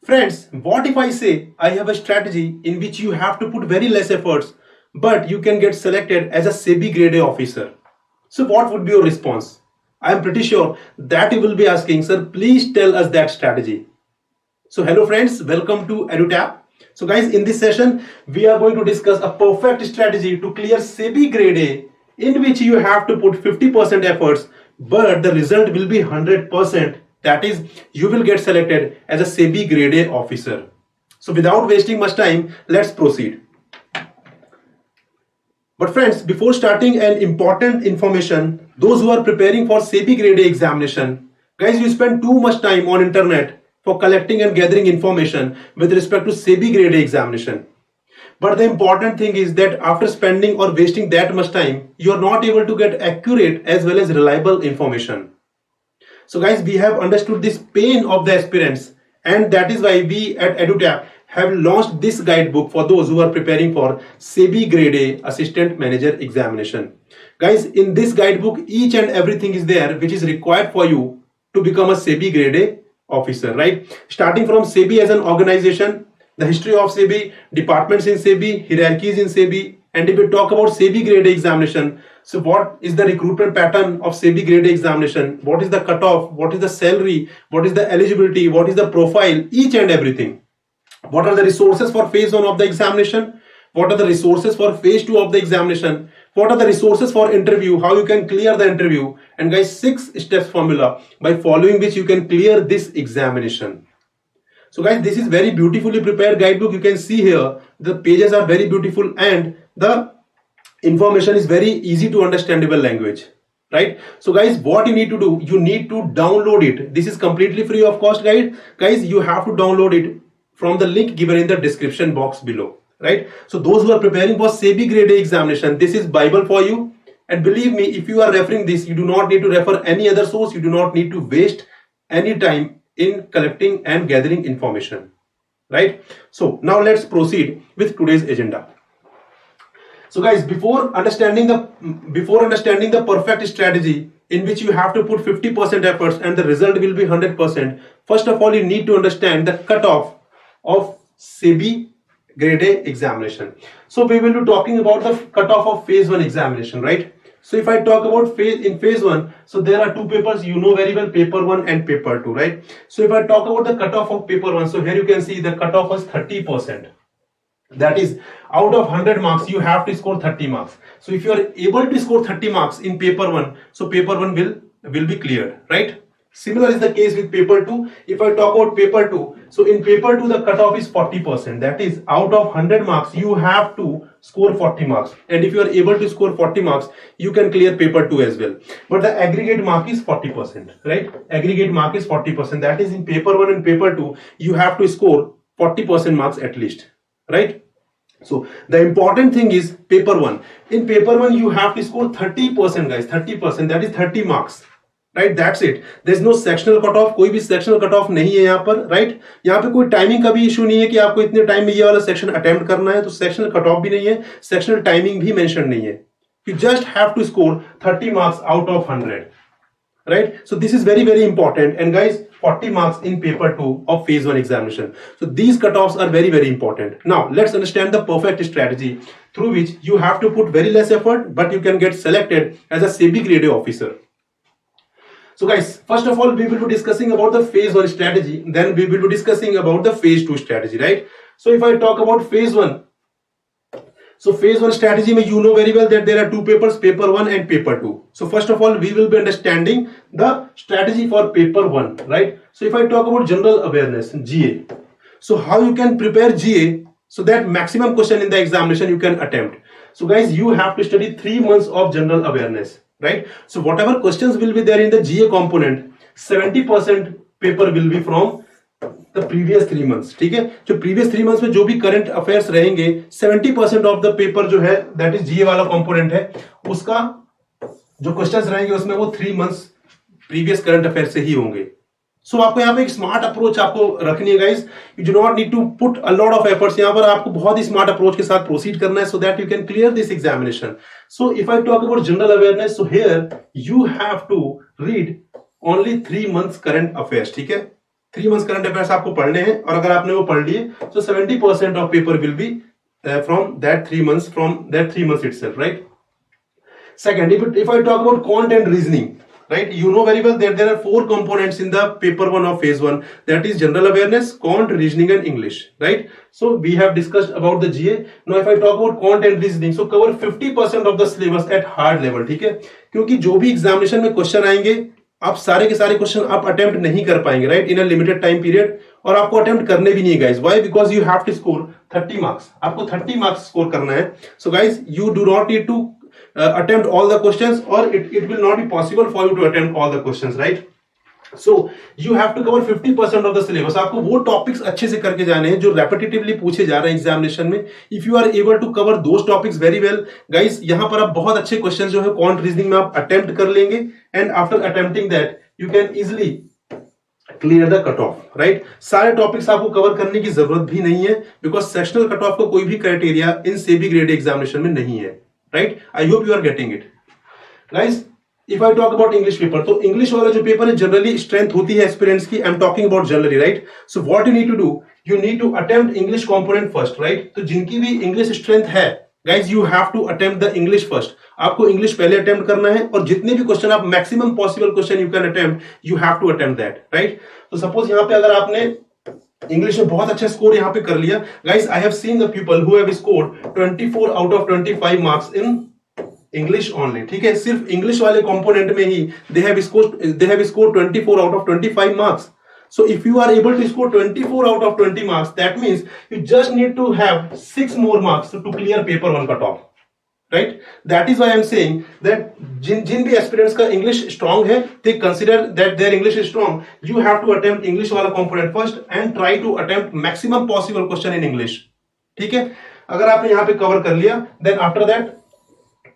Friends, what if I say I have a strategy in which you have to put very less efforts, but you can get selected as a SEBI grade A officer? So, what would be your response? I am pretty sure that you will be asking, sir, please tell us that strategy. So, hello friends, welcome to EduTap. So, guys, in this session, we are going to discuss a perfect strategy to clear SEBI grade A, in which you have to put 50% efforts, but the result will be 100%. That is, you will get selected as a SEBI grade A officer. So, without wasting much time, let's proceed. But friends, before starting an important information, those who are preparing for SEBI grade A examination, guys, you spend too much time on internet for collecting and gathering information with respect to SEBI grade A examination. But the important thing is that after spending or wasting that much time, you are not able to get accurate as well as reliable information. So guys, we have understood this pain of the aspirants, and that is why we at EduTap have launched this guidebook for those who are preparing for SEBI grade A assistant manager examination. Guys, in this guidebook, each and everything is there which is required for you to become a SEBI grade A officer, right? Starting from SEBI as an organization, the history of SEBI, departments in SEBI, hierarchies in SEBI, and if we talk about SEBI grade A examination, so what is the recruitment pattern of SEBI grade A examination? What is the cutoff? What is the salary? What is the eligibility? What is the profile? Each and everything. What are the resources for phase 1 of the examination? What are the resources for phase 2 of the examination? What are the resources for interview? How you can clear the interview? And guys, 6 steps formula by following which you can clear this examination. So guys, this is very beautifully prepared guidebook. You can see here the pages are very beautiful and the information is very easy to understandable language, right? So guys, what you need to do, you need to download it. This is completely free of cost, guys. You have to download it from the link given in the description box below, right? So those who are preparing for SEBI grade A examination, this is Bible for you. And believe me, if you are referring this, you do not need to refer any other source. You do not need to waste any time in collecting and gathering information, right? So now let's proceed with today's agenda. So guys, before understanding the perfect strategy in which you have to put 50% efforts and the result will be 100%, first of all you need to understand the cutoff of SEBI grade A examination. So we will be talking about the cutoff of phase 1 examination, right? So if I talk about phase 1, so there are two papers, you know very well, paper 1 and paper 2, right? So if I talk about the cutoff of paper 1, so here you can see the cutoff was 30%. That is, out of 100 marks, you have to score 30 marks. So if you are able to score 30 marks in paper 1, so paper 1 will be cleared, right? Similar is the case with paper 2. If I talk about paper 2, so in paper 2 the cutoff is 40%. That is, out of 100 marks you have to score 40 marks. And if you are able to score 40 marks, you can clear paper 2 as well. But the aggregate mark is 40%, right? Aggregate mark is 40%. That is, in paper 1 and paper 2, you have to score 40% marks at least, right? So the important thing is paper 1. In paper 1, you have to score 30%, guys. 30%, that is 30 marks. Right, that's it. There is no sectional cut off, कोई भी sectional cut of नहीं है यहाँ पर, right. यहाँ पे कोई timing का भी इशू नहीं है कि आपको इतने टाइम में ये वाला सेक्शन अटेम्प्ट करना है, तो सेक्शनल कट ऑफ भी नहीं है, सेक्शनल टाइमिंग भी मेंशन नहीं है. You just have to score 30 marks out of 100, right? So this is very very important, and guys, 40 marks in paper 2 of phase 1 examination. So these cutoffs are very very important. Now let's understand the perfect strategy through which you have to put very less effort but you can get selected as a SEBI grade A officer. So guys, first of all we will be discussing about the phase 1 strategy, then we will be discussing about the phase 2 strategy, right? So if I talk about phase 1, so phase 1 strategy mein you know very well that there are two papers, paper 1 and paper 2. So first of all we will be understanding the strategy for paper 1, right? So if I talk about general awareness, GA, so how you can prepare GA so that maximum question in the examination you can attempt. So guys, you have to study 3 months of general awareness, right? So whatever questions will be there in the GA component, 70% paper will be from the previous 3 months. ठीक है, जो previous 3 months में जो भी current affairs रहेंगे, 70% of the paper जो है that is GA वाला component है, उसका जो questions रहेंगे उसमें वो 3 months previous current affairs से ही होंगे. So आपको यहाँ पे एक स्मार्ट अप्रोच आपको रखनी है guys. You do not need to put a lot of efforts. यहाँ पर आपको बहुत ही स्मार्ट अप्रोच के साथ प्रोसीड करना है so that you can clear this examination. So if I talk about general awareness, so here you have to read only 3 months current affairs. ठीक है, 3 मंथ्स करंट अफेयर्स आपको पढ़ने हैं, और अगर आपने वो पढ़ लिए तो 70% of paper will be from that 3 months itself, right? Second, if I talk about quant and reasoning, right, you know very well that there are 4 components in the paper 1 of phase 1, that is general awareness, quant, reasoning and English, right? So we have discussed about the GA. Now if I talk about quant and reasoning, so cover 50% of the syllabus at hard level, ठीक है? क्योंकि जो भी examination में question आएंगे, आप सारे के सारे क्वेश्चन आप अटेम्प्ट नहीं कर पाएंगे, right, in a limited time period, और आपको अटेम्प्ट करने भी नहीं है guys. Why? Because you have to score 30 marks. आपको 30 मार्क्स स्कोर करना है. So guys, you do not need to attempt all the questions, or it will not be possible for you to attempt all the questions, right? So you have to cover 50% of the syllabus. आपको वो topics अच्छे से करके जाने हैं जो repetitively पूछे जा रहे हैं एग्जामिनेशन में. If you are able to cover those topics very well guys, यहां पर आप बहुत अच्छे क्वेश्चन जो है क्वांट रीजनिंग में आप अटेम्प्ट कर लेंगे, and after attempting that you can easily clear the cut of, right? सारे टॉपिक्स आपको कवर करने की जरूरत भी नहीं है, बिकॉज सेक्शनल कट ऑफ का कोई भी criteria in SEBI grade examination में नहीं है, right? I hope you are getting it guys. If I talk about English paper, तो इंग्लिश वाला जो पेपर है जनरली स्ट्रेंथ होती है एस्पिरेंट्स की. I am talking about generally, right? So what you need to do, you need to attempt English component first, right? तो जिनकी भी इंग्लिश स्ट्रेंथ है guys, you have to attempt the English first. आपको English पहले attempt करना है, और जितने भी क्वेश्चन आप maximum possible question you can attempt, you have to attempt that, right? तो सपोज यहाँ पे अगर आपने इंग्लिश में बहुत अच्छा स्कोर यहाँ पे कर लिया guys, I have seen the people who have scored 24 out of 25 marks in English only, ठीक है? सिर्फ इंग्लिश वाले कंपोनेंट में ही they have scored 24 out of 25 marks. So if you are able to score 24 out of 20 marks, that means you just need to have 6 more marks to clear paper 1 cutoff, right? That is why I am saying that जिन भी aspirants का English strong है, they consider that their English is strong. You have to attempt English वाला component first and try to attempt maximum possible question in English, ठीक है? अगर आपने यहाँ पे cover कर लिया, then after that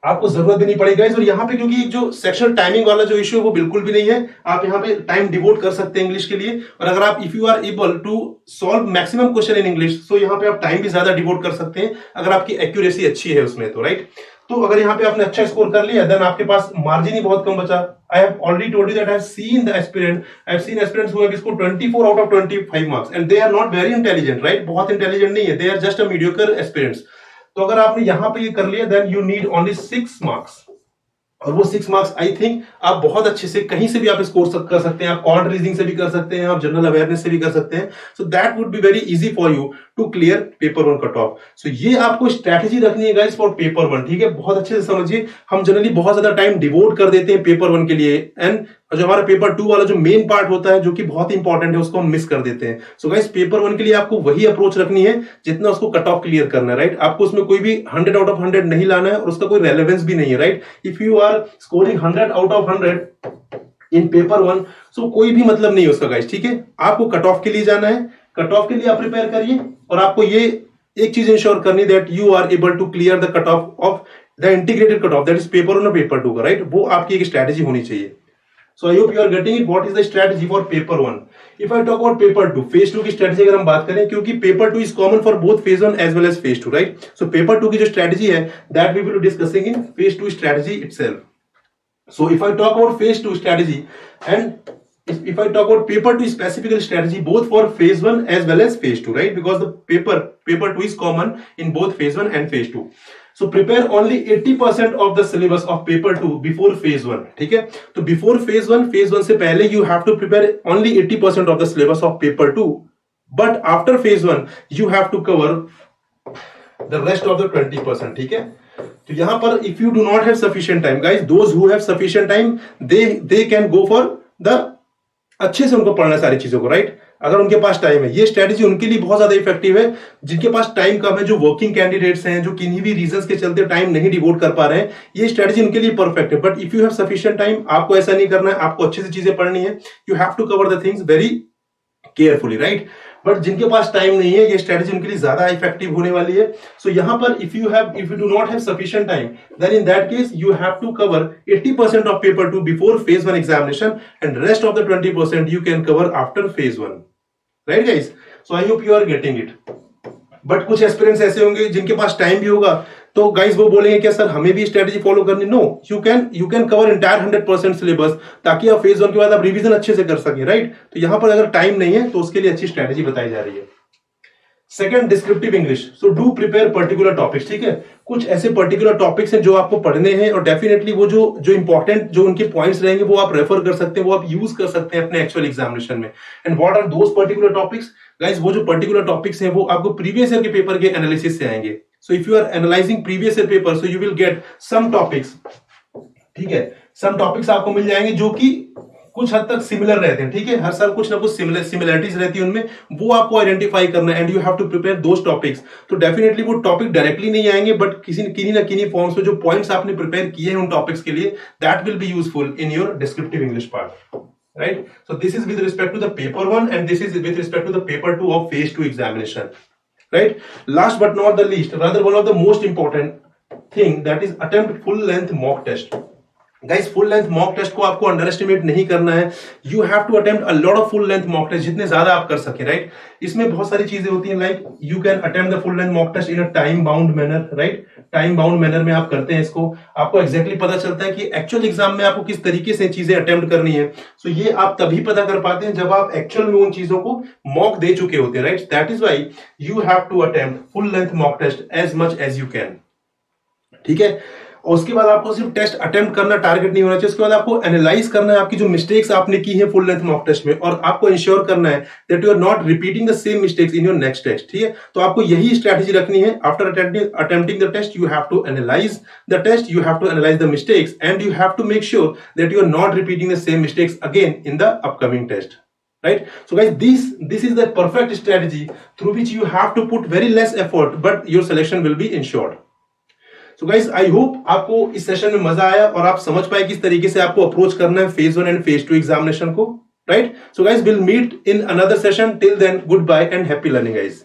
आपको जरूरत भी नहीं पड़ेगी गाइस. और यहाँ पे क्योंकि जो सेक्शनल टाइमिंग वाला जो इश्यू है वो बिल्कुल भी नहीं है, आप यहाँ पे टाइम डिवोट कर सकते हैं इंग्लिश के लिए. और अगर आप if you are able to solve maximum question in English, तो यहाँ पे आप टाइम भी ज्यादा डिवोट कर सकते हैं अगर आपकी एक्यूरेसी अच्छी है उसमें, तो राइट? तो अगर यहाँ पे आपने अच्छा स्कोर कर लिया, देन आपके पास मार्जिन ही बहुत कम बचा. I have already told you that I have seen the aspirant, I have seen aspirants who have scored 24 out of 25 marks, and they are not very intelligent, right? बहुत intelligent नहीं है, they are just a mediocre aspirants. तो अगर आपने यहां पे ये कर लिया, then you need only 6 marks, और वो 6 मार्क्स आई थिंक आप बहुत अच्छे से कहीं से भी आप स्कोर कर सकते हैं. आप क्वांट रीजनिंग से भी कर सकते हैं, आप जनरल अवेयरनेस से भी कर सकते हैं. So that would be very easy for you to clear paper 1 cut off. So ये आपको स्ट्रैटेजी रखनी है गाइस फॉर पेपर 1, ठीक है? बहुत अच्छे से समझिए. हम जनरली बहुत ज्यादा टाइम डिवोट कर देते हैं पेपर 1 के लिए, एंड जो हमारा पेपर 2 वाला जो मेन पार्ट होता है, जो कि बहुत इंपॉर्टेंट है, उसको हम मिस कर देते हैं. सो गाइस, पेपर 1 के लिए आपको वही अप्रोच रखनी है जितना उसको कट ऑफ क्लियर करना है, राइट? आपको उसमें कोई भी 100 आउट ऑफ 100 नहीं लाना है, और उसका कोई रेलेवेंस भी नहीं है, right? If you are scoring 100 out of 100 in paper 1, so कोई भी मतलब नहीं है उसका गाइस, ठीक है? आपको कट ऑफ के लिए जाना है. कट ऑफ के लिए आप प्रिपेयर करिए, और आपको ये एक चीज इंश्योर करनी that you are able to clear the cut off the integrated cut off, that is paper 1 और पेपर 2 का, राइट? वो आपकी एक स्ट्रैटेजी होनी चाहिए. So I hope you are getting it. What is the strategy for paper 1? If I talk about paper 2, phase 2 की strategy अगर हम बात करें, क्योंकि paper 2 is common for both phase 1 as well as phase 2, right? So paper 2 की जो strategy है, that we will be discussing in phase 2 strategy itself. So if I talk about phase 2 strategy, and if I talk about paper 2 specific strategy both for phase 1 as well as phase 2, right? Because the paper 2 is common in both phase 1 and phase 2. So prepare only 80% of the syllabus of paper 2 before phase 1, ठीक है? तो before phase 1 से पहले you have to prepare only 80% of the syllabus of paper 2, but after phase 1 you have to cover the rest of the 20%, ठीक है? तो यहां पर if you do not have sufficient time, guys, those who have sufficient time, they can go for the अच्छे से उनको पढ़ना सारी चीजों को, राइट? अगर उनके पास टाइम है, ये स्ट्रेटजी उनके लिए बहुत ज्यादा इफेक्टिव है. जिनके पास टाइम कम है, जो वर्किंग कैंडिडेट्स हैं, जो किन्हीं भी रीजंस के चलते टाइम नहीं डिवोट कर पा रहे हैं, ये स्ट्रेटजी उनके लिए परफेक्ट है. But if you have sufficient time, आपको ऐसा नहीं करना है, आपको अच्छे से चीजें पढ़नी है. You have to cover the things very carefully, right? But जिनके पास टाइम नहीं है, ये स्ट्रेटजी उनके लिए ज्यादा इफेक्टिव होने वाली है. सो यहां पर if you do not have sufficient time, then in that case you have to cover 80% of paper 2 before phase 1 examination, and rest of the 20% you can cover after phase 1, right guys? So I hope you are getting it. But कुछ aspirants ऐसे होंगे जिनके पास time भी होगा, तो guys वो बोलेंगे क्या सर हमें भी स्ट्रेटेजी फॉलो करनी, no, you can cover entire 100% syllabus, ताकि आप फेज 1 के बाद आप रिवीजन अच्छे से कर सके, राइट। तो यहां पर अगर टाइम नहीं है तो उसके लिए अच्छी स्ट्रेटेजी बताई जा रही है। Second, descriptive English. So do prepare particular topics, ठीक है, कुछ ऐसे पर्टिकुलर टॉपिक्स हैं जो आपको पढ़ने हैं और डेफिनेटली वो जो इंपॉर्टेंट जो उनके पॉइंट्स रहेंगे वो आप रेफर कर सकते हैं, वो आप यूज कर सकते हैं अपने एक्चुअल एग्जामिनेशन में। And what are those particular topics guys, वो जो पर्टिकुलर टॉपिक्स हैं वो आपको प्रीवियस ईयर के पेपर के एनालिसिस से आएंगे। So if you are analysing previous year paper, so you will get some topics, ठीक है, सम टॉपिक्स आपको मिल जाएंगे जो कि कुछ हद तक सिमिलर रहते हैं, ठीक है, हर साल कुछ ना कुछ सिमिलरिटीज रहती है उनमें, वो आपको आइडेंटिफाई करना है and you have to prepare those topics. तो डेफिनेटली वो टॉपिक डायरेक्टली नहीं आएंगे बट किन्हीं ना किन्हीं फॉर्म्स में जो पॉइंट्स आपने प्रिपेयर किए हैं उन टॉपिक्स के लिए, that will be useful in your descriptive English part, right? So this is with respect to the paper 1 and this is with respect to the paper 2 of phase 2 examination, right? Last but not the least, rather one of the most important thing, that is attempt full length mock test. Guys full length mock test को आपको underestimate नहीं करना है, you have to attempt a lot of full length mock test, जितने ज्यादा आप कर सके, राइट। इसमें बहुत सारी चीजें होती हैं, like you can attempt the full length mock test in a time bound manner, right, time bound manner में आप करते हैं इसको, आपको एग्जैक्टली पता चलता है कि एक्चुअल एग्जाम में आपको किस तरीके से चीजें अटेम्प्ट करनी है। सो ये आप तभी पता कर पाते हैं जब आप एक्चुअल में उन चीजों को मॉक दे चुके होते हैं, right. That is why you have to attempt full length mock test as much as you can, ठीक है। और उसके बाद आपको सिर्फ टेस्ट अटेम्प्ट करना टारगेट नहीं होना चाहिए, उसके बाद आपको एनालाइज करना है आपकी जो मिस्टेक्स आपने की है फुल लेंथ मॉक टेस्ट में, और आपको इंश्योर करना है that you are not repeating the same mistakes in your next test, ठीक है। तो आपको यही स्ट्रेटजी रखनी है। After attempting the test you have to analyse the test, you have to analyse the mistakes and you have to make sure that you are not repeating the same mistakes again in the upcoming test, right? So guys, this is the perfect strategy through which you have to put very less effort but your selection will be ensured. So guys, I hope आपको इस session में मजा आया और आप समझ पाए किस तरीके से आपको अप्रोच करना है फेज 1 एंड फेज 2 एग्जामिनेशन को, right. So guys, we'll meet in another session. Till then, goodbye and happy learning guys.